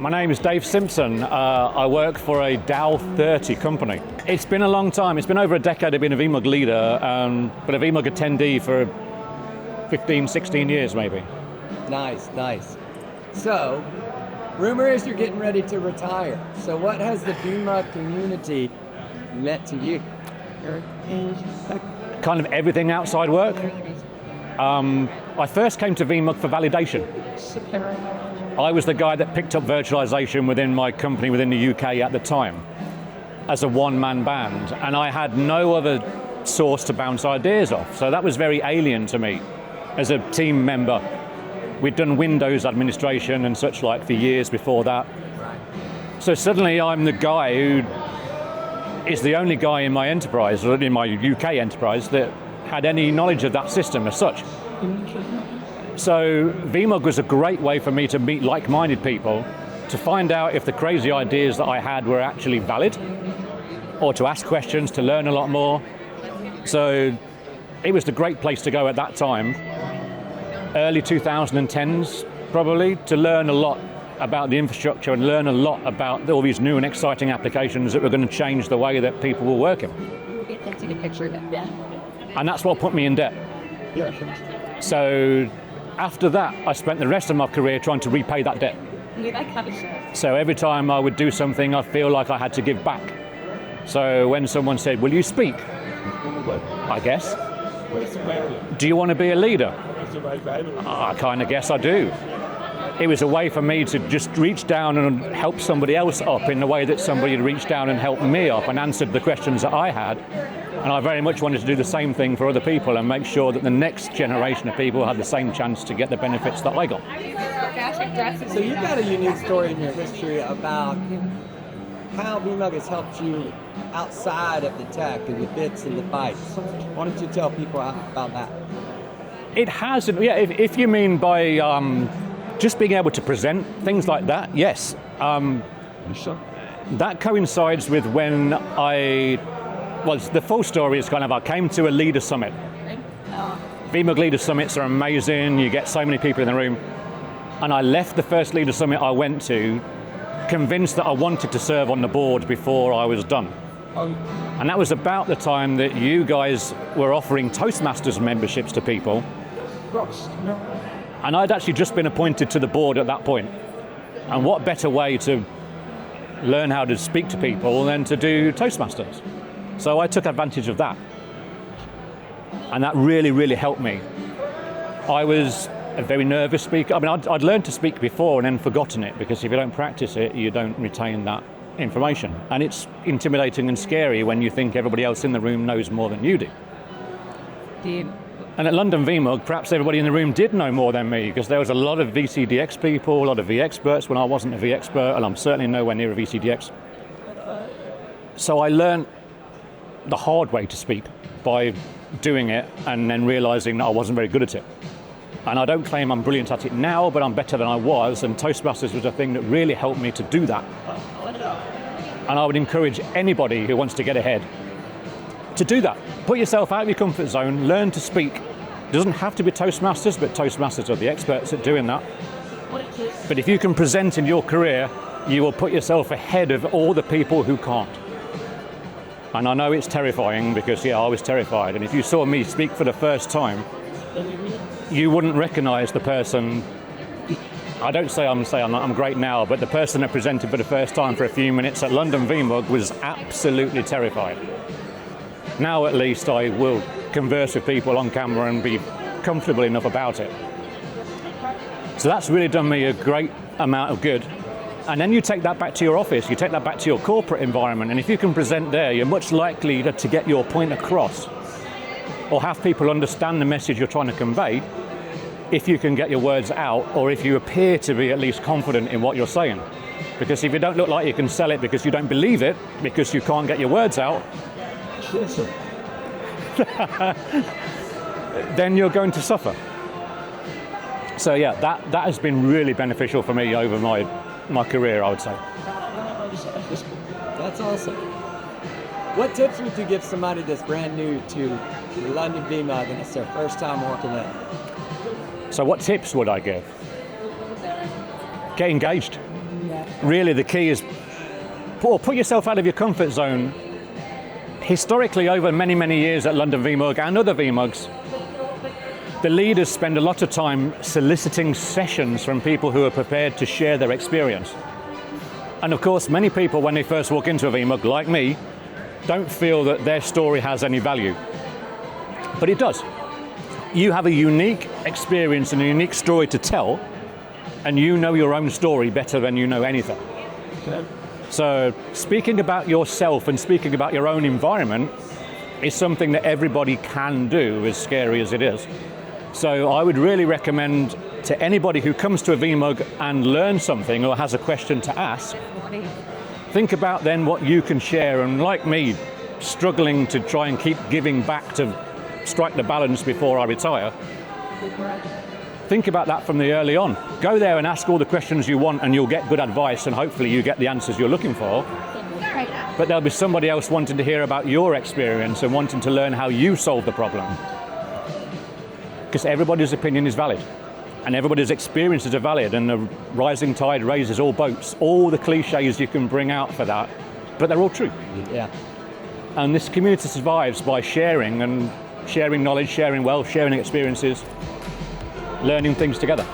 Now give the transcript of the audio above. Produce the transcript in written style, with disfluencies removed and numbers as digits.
My name is Dave Simpson. I work for a Dow 30 company. It's been a long time. It's been over a decade I've been a VMUG leader, but a VMUG attendee for 15, 16 years maybe. Nice, nice. So, rumor is you're getting ready to retire. So what has the VMUG community meant to you? Kind of everything outside work. I first came to VMUG for validation. I was the guy that picked up virtualization within my company within the UK at the time as a one-man band, and I had no other source to bounce ideas off. So that was very alien to me as a team member. We'd done Windows administration and such like for years before that. So suddenly I'm the guy who is the only guy in my enterprise, or in my UK enterprise, that had any knowledge of that system as such. So VMUG was a great way for me to meet like-minded people, to find out if the crazy ideas that I had were actually valid, or to ask questions, to learn a lot more. So it was the great place to go at that time, early 2010s probably, to learn a lot about the infrastructure and learn a lot about all these new and exciting applications that were going to change the way that people were working. And that's what put me in debt. So after that, I spent the rest of my career trying to repay that debt. So every time I would do something, I feel like I had to give back. So when someone said, "Will you speak?" I guess. "Do you want to be a leader?" I kind of guess I do. It was a way for me to just reach down and help somebody else up in the way that somebody had reached down and helped me up and answered the questions that I had. And I very much wanted to do the same thing for other people and make sure that the next generation of people had the same chance to get the benefits that I got. So you've got a unique story in your history about how VMUG has helped you outside of the tech and the bits and the bytes. Why don't you tell people about that? It has, yeah, if you mean by just being able to present, things like that, yes. That coincides with when the full story is kind of, I came to a leader summit. VMUG leader summits are amazing, you get so many people in the room. And I left the first leader summit I went to convinced that I wanted to serve on the board before I was done. And that was about the time that you guys were offering Toastmasters memberships to people. And I'd actually just been appointed to the board at that point. And what better way to learn how to speak to people than to do Toastmasters? So I took advantage of that. And that really, really helped me. I was a very nervous speaker. I mean, I'd learned to speak before and then forgotten it, because if you don't practice it, you don't retain that information. And it's intimidating and scary when you think everybody else in the room knows more than you do. And at London VMUG, perhaps everybody in the room did know more than me, because there was a lot of VCDX people, a lot of V-experts when I wasn't a V-expert, and I'm certainly nowhere near a VCDX. So I learned the hard way to speak by doing it and then realizing that I wasn't very good at it. And I don't claim I'm brilliant at it now, but I'm better than I was, and Toastmasters was a thing that really helped me to do that. And I would encourage anybody who wants to get ahead to do that. Put yourself out of your comfort zone, learn to speak. It doesn't have to be Toastmasters, but Toastmasters are the experts at doing that. But if you can present in your career, you will put yourself ahead of all the people who can't. And I know it's terrifying, because I was terrified. And if you saw me speak for the first time, you wouldn't recognize the person. I don't say I'm great now, but the person that presented for the first time for a few minutes at London VMUG was absolutely terrified. Now at least I will converse with people on camera and be comfortable enough about it. So that's really done me a great amount of good. And then you take that back to your office, you take that back to your corporate environment, and if you can present there, you're much likely to get your point across or have people understand the message you're trying to convey if you can get your words out, or if you appear to be at least confident in what you're saying. Because if you don't look like you can sell it because you don't believe it, because you can't get your words out, then you're going to suffer. So yeah, that has been really beneficial for me over my career, I would say. That's awesome. What tips would you give somebody that's brand new to London VMUG and it's their first time working in? So what tips would I give? Get engaged. really the key is put yourself out of your comfort zone. Historically, over many, many years at London VMUG and other VMUGs, the leaders spend a lot of time soliciting sessions from people who are prepared to share their experience. And of course, many people, when they first walk into a VMUG, like me, don't feel that their story has any value. But it does. You have a unique experience and a unique story to tell, and you know your own story better than you know anything. So speaking about yourself and speaking about your own environment is something that everybody can do, as scary as it is. So I would really recommend to anybody who comes to a VMUG and learns something or has a question to ask, think about then what you can share. And like me, struggling to try and keep giving back to strike the balance before I retire, think about that from the early on. Go there and ask all the questions you want, and you'll get good advice, and hopefully you get the answers you're looking for. But there'll be somebody else wanting to hear about your experience and wanting to learn how you solve the problem. Because everybody's opinion is valid, and everybody's experiences are valid, and the rising tide raises all boats. All the cliches you can bring out for that, but they're all true. Yeah. And this community survives by sharing, and sharing knowledge, sharing wealth, sharing experiences, learning things together.